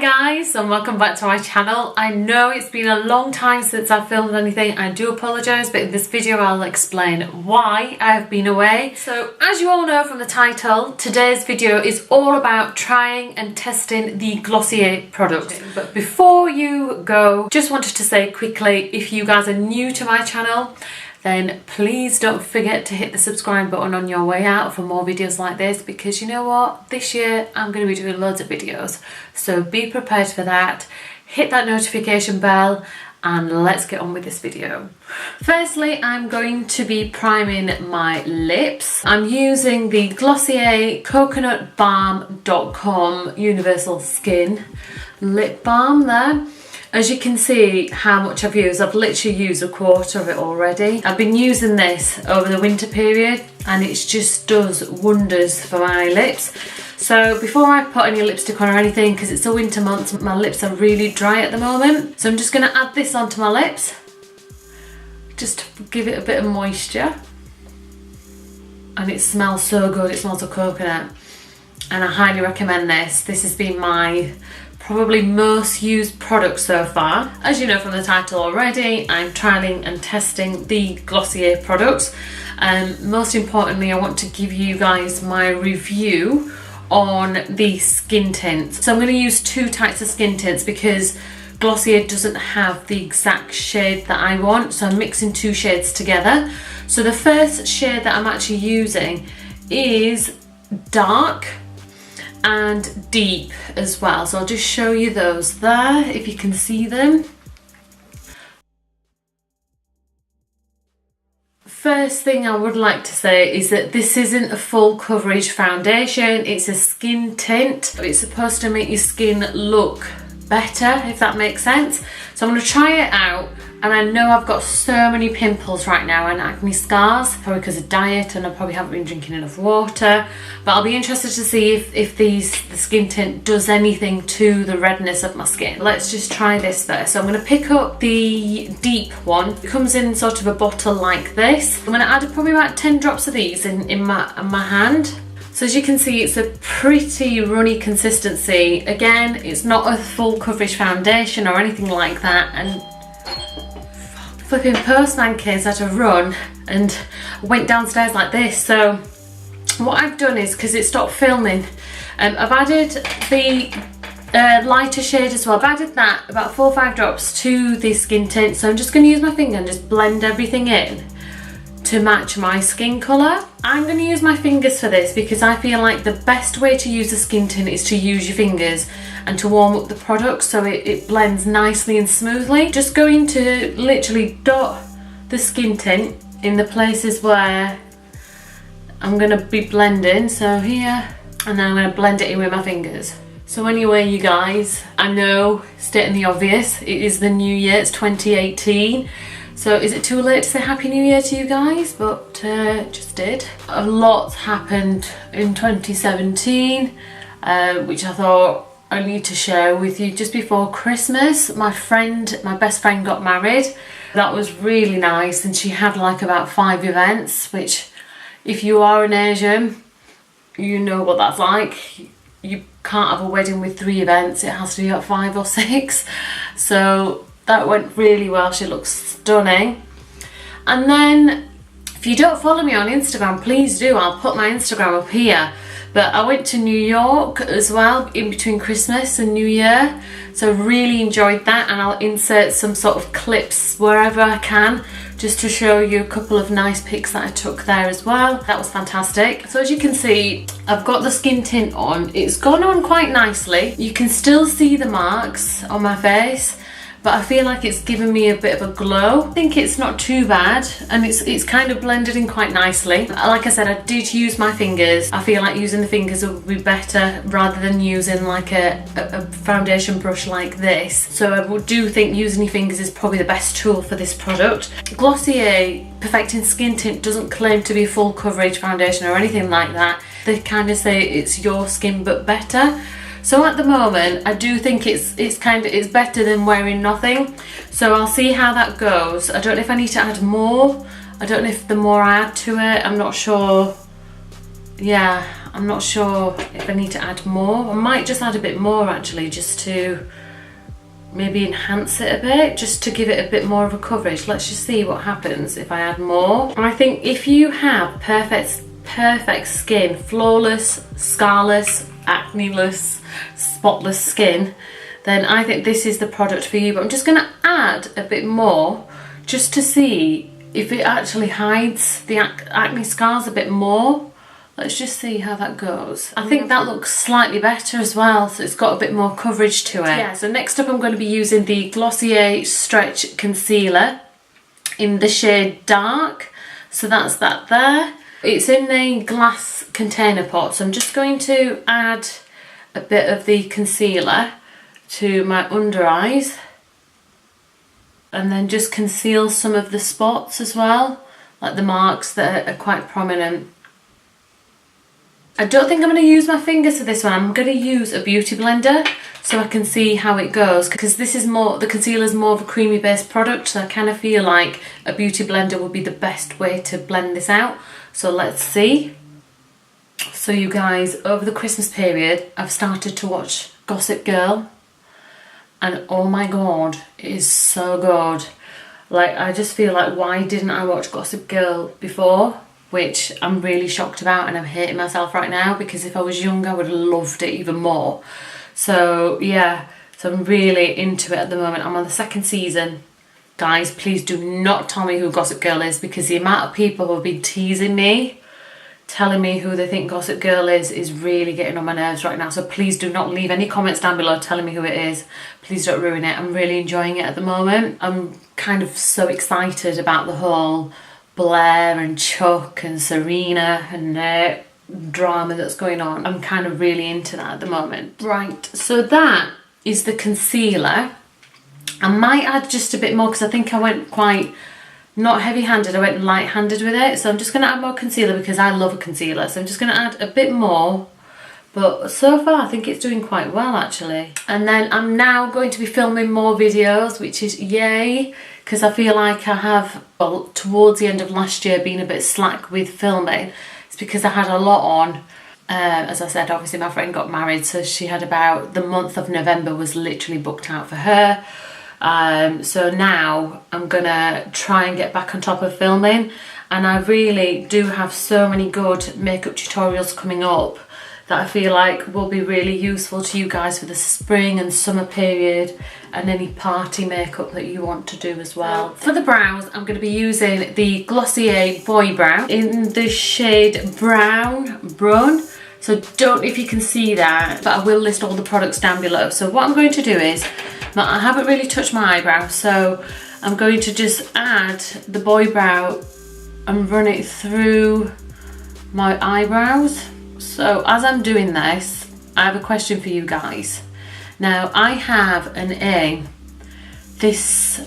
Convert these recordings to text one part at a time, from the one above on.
guys, and welcome back to my channel. I know it's been a long time since I've filmed anything. I do apologise, but in this video I'll explain why I've been away. So as you all know from the title, today's video is all about trying and testing the Glossier products. But before you go, just wanted to say quickly, if you guys are new to my channel, then please don't forget to hit the subscribe button on your way out for more videos like this, because you know what, this year I'm going to be doing loads of videos, so be prepared for that. Hit that notification bell and let's get on with this video. Firstly, I'm going to be priming my lips. I'm using the Glossier Coconut Balm Dotcom Universal Skin Lip Balm there. As you can see how much I've used, I've literally used a quarter of it already. I've been using this over the winter period and it just does wonders for my lips. So before I put any lipstick on or anything, because it's a winter month, my lips are really dry at the moment. So I'm just going to add this onto my lips, just to give it a bit of moisture. And it smells so good, it smells of coconut. And I highly recommend this. This has been my probably most used product so far. As you know from the title already, I'm trialing and testing the Glossier products. Most importantly, I want to give you guys my review on the skin tints. So I'm going to use two types of skin tints because Glossier doesn't have the exact shade that I want, so I'm mixing two shades together. So the first shade that I'm actually using is dark and deep as well, so I'll just show you those there if you can see them. First thing I would like to say is that this isn't a full coverage foundation, it's a skin tint. It's supposed to make your skin look better, if that makes sense. So I'm going to try it out, and I know I've got so many pimples right now and acne scars, probably because of diet, and I probably haven't been drinking enough water, but I'll be interested to see if the skin tint does anything to the redness of my skin. Let's just try this first. So I'm going to pick up the deep one. It comes in sort of a bottle like this. I'm going to add probably about 10 drops of these in my hand. So as you can see, it's a pretty runny consistency. Again, it's not a full coverage foundation or anything like that, and flipping postman kids had to run and went downstairs like this. So what I've done is, because it stopped filming, I've added the lighter shade as well. I've added that, about 4 or 5 drops to the skin tint. So I'm just going to use my finger and just blend everything in to match my skin colour. I'm going to use my fingers for this because I feel like the best way to use a skin tint is to use your fingers and to warm up the product so it blends nicely and smoothly. Just going to literally dot the skin tint in the places where I'm going to be blending, so here, and then I'm going to blend it in with my fingers. So anyway, you guys, I know, stating the obvious, it is the new year, it's 2018. So is it too late to say Happy New Year to you guys? But just did. A lot happened in 2017, which I thought I need to share with you. Just before Christmas, my best friend got married. That was really nice, and she had like about 5 events, which if you are an Asian, you know what that's like. You can't have a wedding with 3 events, it has to be about 5 or 6. So that went really well. She looks stunning. And then if you don't follow me on Instagram, please do. I'll put my Instagram up here. But I went to New York as well in between Christmas and New Year, so really enjoyed that, and I'll insert some sort of clips wherever I can just to show you a couple of nice pics that I took there as well. That was fantastic. So as you can see, I've got the skin tint on. It's gone on quite nicely. You can still see the marks on my face, but I feel like it's given me a bit of a glow. I think it's not too bad, and it's kind of blended in quite nicely. Like I said, I did use my fingers. I feel like using the fingers would be better rather than using like a foundation brush like this. So I do think using your fingers is probably the best tool for this product. Glossier Perfecting Skin Tint doesn't claim to be a full coverage foundation or anything like that. They kind of say it's your skin but better. So at the moment, I do think it's better than wearing nothing. So I'll see how that goes. I don't know if I need to add more. I don't know if the more I add to it, I'm not sure yeah, I'm not sure if I need to add more. I might just add a bit more actually, just to maybe enhance it a bit, just to give it a bit more of a coverage. Let's just see what happens if I add more. And I think if you have perfect skin, flawless, scarless, acne-less, spotless skin, then I think this is the product for you. But I'm just going to add a bit more just to see if it actually hides the acne scars a bit more. Let's just see how that goes. I think that looks slightly better as well, so it's got a bit more coverage to it. Yeah, so next up I'm going to be using the Glossier Stretch Concealer in the shade Dark. So that's that there. It's in a glass container pot, so I'm just going to add a bit of the concealer to my under eyes and then just conceal some of the spots as well, like the marks that are quite prominent. I don't think I'm going to use my fingers for this one. I'm going to use a beauty blender so I can see how it goes, because this is more, the concealer is more of a creamy based product, so I kind of feel like a beauty blender would be the best way to blend this out. So let's see. So you guys, over the Christmas period, I've started to watch Gossip Girl, and oh my god, it is so good. Like, I just feel like, why didn't I watch Gossip Girl before? Which I'm really shocked about, and I'm hating myself right now, because if I was younger I would have loved it even more. So yeah, so I'm really into it at the moment. I'm on the second season. Guys, please do not tell me who Gossip Girl is, because the amount of people who have been teasing me, telling me who they think Gossip Girl is really getting on my nerves right now. So please do not leave any comments down below telling me who it is. Please don't ruin it. I'm really enjoying it at the moment. I'm kind of so excited about the whole Blair and Chuck and Serena and drama that's going on. I'm kind of really into that at the moment. Right, so that is the concealer. I might add just a bit more, because I think I went quite not heavy-handed, I went light-handed with it. So I'm just going to add more concealer because I love a concealer. So I'm just going to add a bit more. But so far I think it's doing quite well actually. And then I'm now going to be filming more videos, which is yay, because I feel like I have, well, towards the end of last year, been a bit slack with filming. It's because I had a lot on. As I said, obviously my friend got married, so she had about, the month of November was literally booked out for her. So now I'm gonna try and get back on top of filming, and I really do have so many good makeup tutorials coming up that I feel like will be really useful to you guys for the spring and summer period, and any party makeup that you want to do as well. For the brows, I'm going to be using the Glossier Boy Brow in the shade Brown. So don't know if you can see that, but I will list all the products down below. So what I'm going to do is, I haven't really touched my eyebrow, so I'm going to just add the Boy Brow and run it through my eyebrows. So as I'm doing this, I have a question for you guys. Now, I have an aim this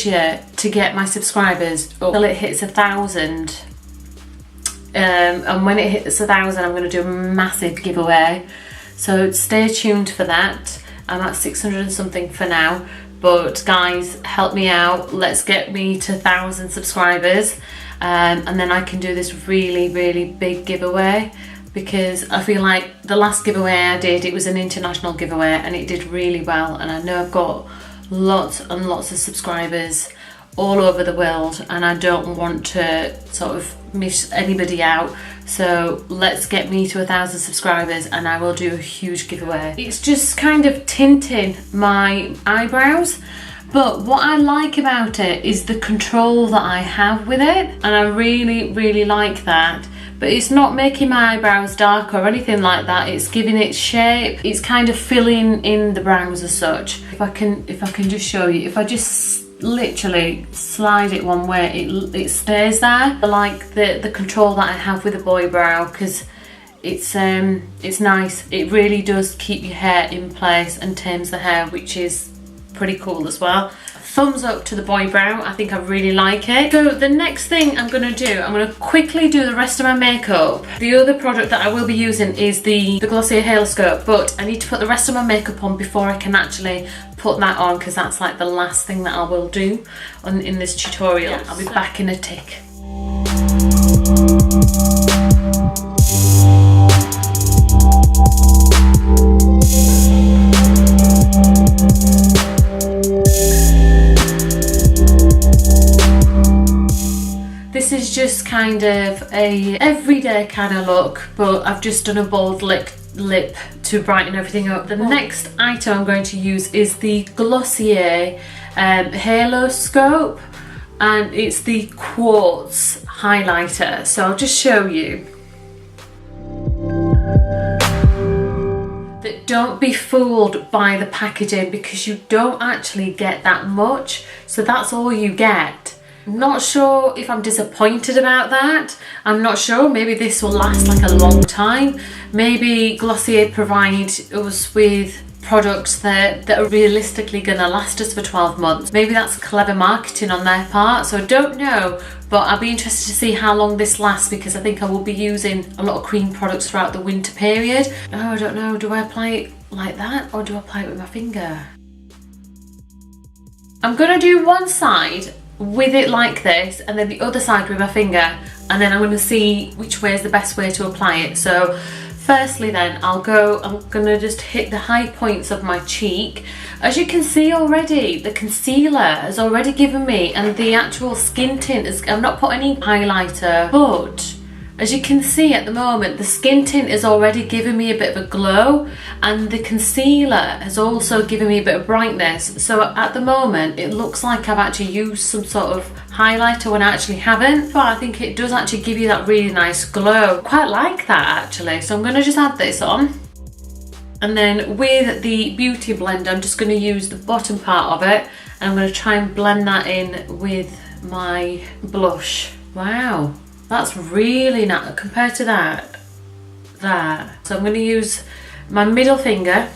year to get my subscribers up till it hits 1,000. And when it hits 1,000, I'm going to do a massive giveaway. So stay tuned for that. I'm at 600 and something for now. But guys, help me out. Let's get me to 1,000 subscribers. And then I can do this really, really big giveaway, because I feel like the last giveaway I did, it was an international giveaway and it did really well, and I know I've got lots and lots of subscribers all over the world, and I don't want to sort of miss anybody out. So let's get me to 1,000 subscribers and I will do a huge giveaway. It's just kind of tinting my eyebrows. But what I like about it is the control that I have with it, and I really, really like that. But it's not making my eyebrows dark or anything like that. It's giving it shape. It's kind of filling in the brows as such. If I can just show you, if I just literally slide it one way, it stays there. I like the control that I have with the Boy Brow, because it's nice. It really does keep your hair in place and tames the hair, which is pretty cool as well. Thumbs up to the Boy Brow. I think I really like it. So the next thing I'm going to do, I'm going to quickly do the rest of my makeup. The other product that I will be using is the Glossier Halo Scope, but I need to put the rest of my makeup on before I can actually put that on, because that's like the last thing that I will do in this tutorial. Yes. I'll be back in a tick. just kind of a everyday kind of look, but I've just done a bold lip to brighten everything up. The next item I'm going to use is the Glossier Halo Scope, and it's the quartz highlighter. So I'll just show you. That don't be fooled by the packaging, because you don't actually get that much. So that's all you get. Not sure if I'm disappointed about that. I'm not sure, maybe this will last like a long time. Maybe Glossier provide us with products that are realistically going to last us for 12 months. Maybe that's clever marketing on their part, so I don't know, but I'll be interested to see how long this lasts, because I think I will be using a lot of cream products throughout the winter period. Oh, I don't know, do I apply it like that or do I apply it with my finger? I'm going to do one side with it like this and then the other side with my finger, and then I'm going to see which way is the best way to apply it. So firstly then I'm gonna just hit the high points of my cheek. As you can see already, the concealer has already given me, and the actual skin tint is, I've not put any highlighter, but as you can see at the moment, the skin tint is already giving me a bit of a glow, and the concealer has also given me a bit of brightness. So at the moment, it looks like I've actually used some sort of highlighter when I actually haven't, but I think it does actually give you that really nice glow. Quite like that actually. So I'm gonna just add this on. And then with the beauty blender, I'm just gonna use the bottom part of it, and I'm gonna try and blend that in with my blush. Wow. That's really nice compared to that. So I'm going to use my middle finger.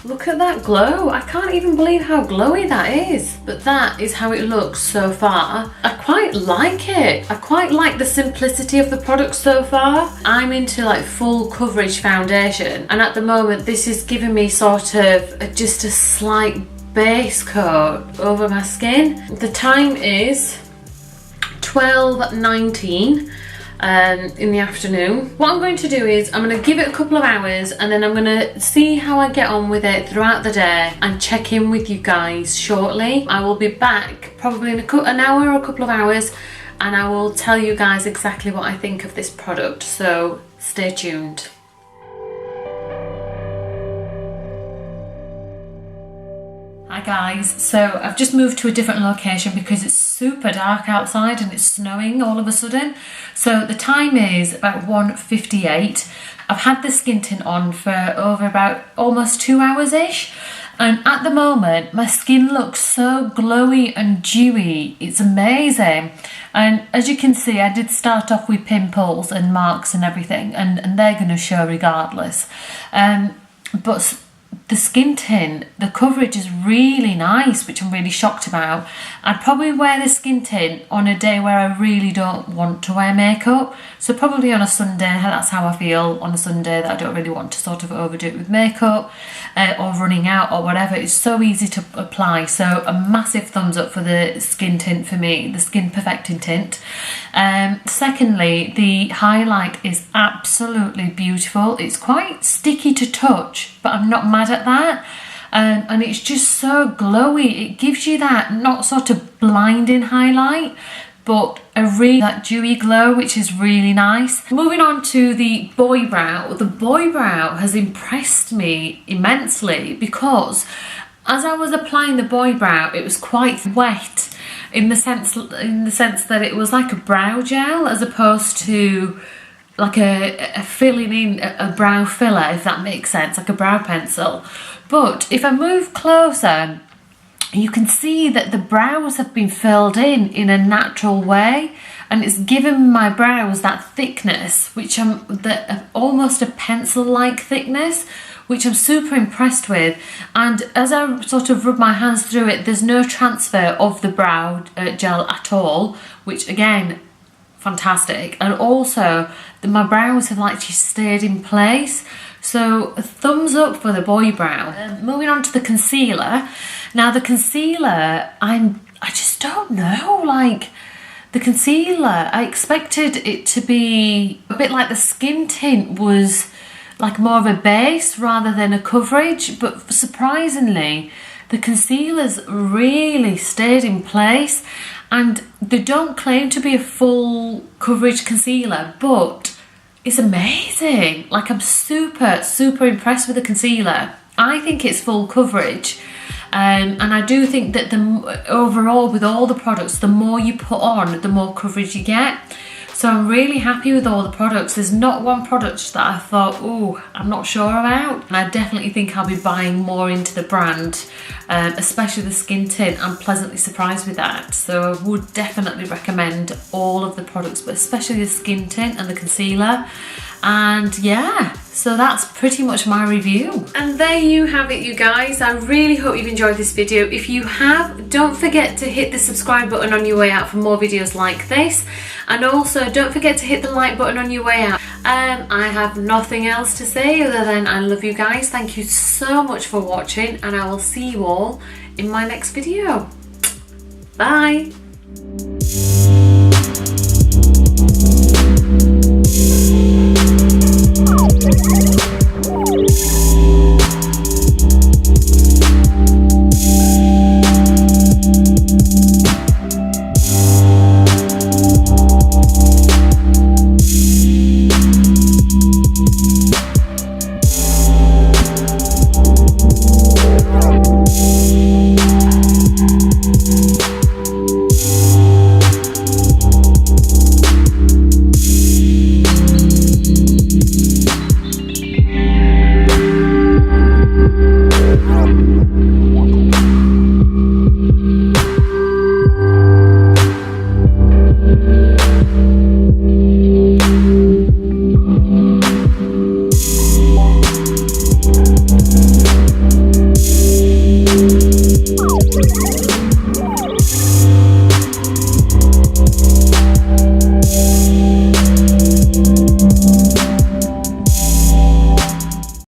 Look at that glow. I can't even believe how glowy that is. But that is how it looks so far. I quite like it. I quite like the simplicity of the product so far. I'm into like full coverage foundation, and at the moment this is giving me sort of just a slight base coat over my skin. The time is 12:19 in the afternoon. What I'm going to do is I'm going to give it a couple of hours, and then I'm going to see how I get on with it throughout the day and check in with you guys shortly. I will be back probably in an hour or a couple of hours, and I will tell you guys exactly what I think of this product, so stay tuned. Hi guys, so I've just moved to a different location because it's super dark outside and it's snowing all of a sudden. So the time is about 1:58. I've had the skin tint on for over about almost 2 hours-ish, and at the moment my skin looks so glowy and dewy. It's amazing. And as you can see, I did start off with pimples and marks and everything, and they're going to show regardless. But the skin tint, the coverage is really nice, which I'm really shocked about. I'd probably wear the skin tint on a day where I really don't want to wear makeup. So probably on a Sunday, that's how I feel on a Sunday, that I don't really want to sort of overdo it with makeup or running out or whatever. It's so easy to apply. So a massive thumbs up for the skin tint for me, the skin perfecting tint. Secondly, the highlight is absolutely beautiful. It's quite sticky to touch, but I'm not mad at that. And it's just so glowy. It gives you that not sort of blinding highlight, but a really that dewy glow, which is really nice. Moving on to the boy brow. The boy brow has impressed me immensely because as I was applying the boy brow, it was quite wet in the sense that it was like a brow gel as opposed to like a filling in, a brow filler, if that makes sense, like a brow pencil. But if I move closer, you can see that the brows have been filled in a natural way, and it's given my brows that thickness, which almost a pencil-like thickness, which I'm super impressed with. And as I sort of rub my hands through it, there's no transfer of the brow gel at all, which again, fantastic. And also my brows have actually stayed in place, so a thumbs up for the boy brow. Moving on to the concealer. Now the concealer, I just don't know, like the concealer, I expected it to be a bit like the skin tint was like more of a base rather than a coverage, but surprisingly the concealers really stayed in place, and they don't claim to be a full coverage concealer, but it's amazing. Like, I'm super impressed with the concealer. I think it's full coverage. And I do think that overall with all the products, the more you put on, the more coverage you get. So I'm really happy with all the products. There's not one product that I thought, oh, I'm not sure about. And I definitely think I'll be buying more into the brand, especially the skin tint. I'm pleasantly surprised with that. So I would definitely recommend all of the products, but especially the skin tint and the concealer. And yeah, so that's pretty much my review. And there you have it, you guys. I really hope you've enjoyed this video. If you have, don't forget to hit the subscribe button on your way out for more videos like this. And also don't forget to hit the like button on your way out. I have nothing else to say other than I love you guys. Thank you so much for watching, and I will see you all in my next video. Bye.